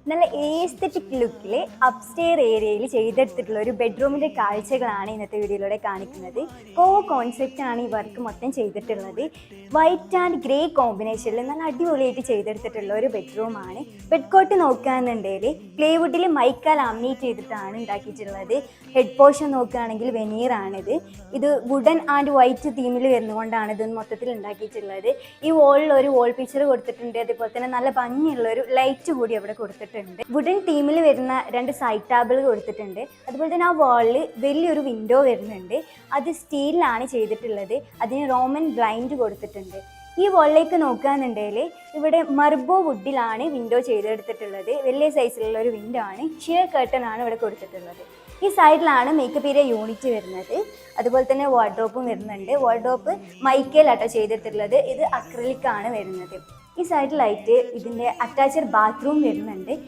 നല്ല ഏസ്തെറ്റിക് ലുക്കിൽ അപ്സ്റ്റെയർ ഏരിയയിൽ ചെയ്തെടുത്തിട്ടുള്ള ഒരു ബെഡ്റൂമിൻ്റെ കാഴ്ചകളാണ് ഇന്നത്തെ വീഡിയോയിലൂടെ കാണിക്കുന്നത്. കോൺസെപ്റ്റ് ആണ് ഈ വർക്ക് മൊത്തം ചെയ്തിട്ടുള്ളത്. വൈറ്റ് ആൻഡ് ഗ്രേ കോമ്പിനേഷനിൽ നല്ല അടിപൊളിയായിട്ട് ചെയ്തെടുത്തിട്ടുള്ള ഒരു ബെഡ്റൂമാണ്. ബെഡ് കോട്ട് നോക്കുകയാണെന്നുണ്ടെങ്കിൽ പ്ലേവുഡിൽ മൈക്ക ലാമിനേറ്റ് ചെയ്തിട്ടാണ് ഉണ്ടാക്കിയിട്ടുള്ളത്. ഹെഡ് പോർഷൻ നോക്കുകയാണെങ്കിൽ വെനീറാണിത്. ഇത് വുഡൻ ആൻഡ് വൈറ്റ് തീമിൽ വരുന്നതുകൊണ്ടാണ് ഇത് മൊത്തത്തിൽ ഉണ്ടാക്കിയിട്ടുള്ളത്. ഈ വോളിൽ ഒരു വോൾ പിക്ചർ കൊടുത്തിട്ടുണ്ട്. അതുപോലെ തന്നെ നല്ല ഭംഗിയുള്ള ഒരു ലൈറ്റ് കൂടി അവിടെ കൊടുത്തിട്ടുണ്ട്. വുഡൻ തീമിൽ വരുന്ന 2 സൈഡ് ടാബിൾ കൊടുത്തിട്ടുണ്ട്. അതുപോലെ തന്നെ ആ വാളിൽ വലിയൊരു വിൻഡോ വരുന്നുണ്ട്. അത് സ്റ്റീലിലാണ് ചെയ്തിട്ടുള്ളത്. അതിന് റോമൻ ബ്ലൈൻഡ് കൊടുത്തിട്ടുണ്ട്. ഈ വോളിലേക്ക് നോക്കുകയാണെന്നുണ്ടെങ്കിൽ ഇവിടെ മർബോ വുഡിലാണ് വിൻഡോ ചെയ്തെടുത്തിട്ടുള്ളത്. വലിയ സൈസിലുള്ള ഒരു വിൻഡോ ആണ്. ഷിയർ കർട്ടൻ ആണ് ഇവിടെ കൊടുത്തിട്ടുള്ളത്. ഈ സൈഡിലാണ് മേക്കപ്പ് ഏരിയ യൂണിറ്റ് വരുന്നത്. അതുപോലെ തന്നെ വാർഡ്രോപ്പും വരുന്നുണ്ട്. വാർഡ്രോപ്പ് മൈക്കയിലാട്ടോ ചെയ്തെടുത്തിട്ടുള്ളത്. ഇത് അക്രിലിക് ആണ് വരുന്നത്. ഈ സൈഡിലായിട്ട് ഇതിൻ്റെ അറ്റാച്ച്ഡ് ബാത്റൂം വരുന്നുണ്ട്.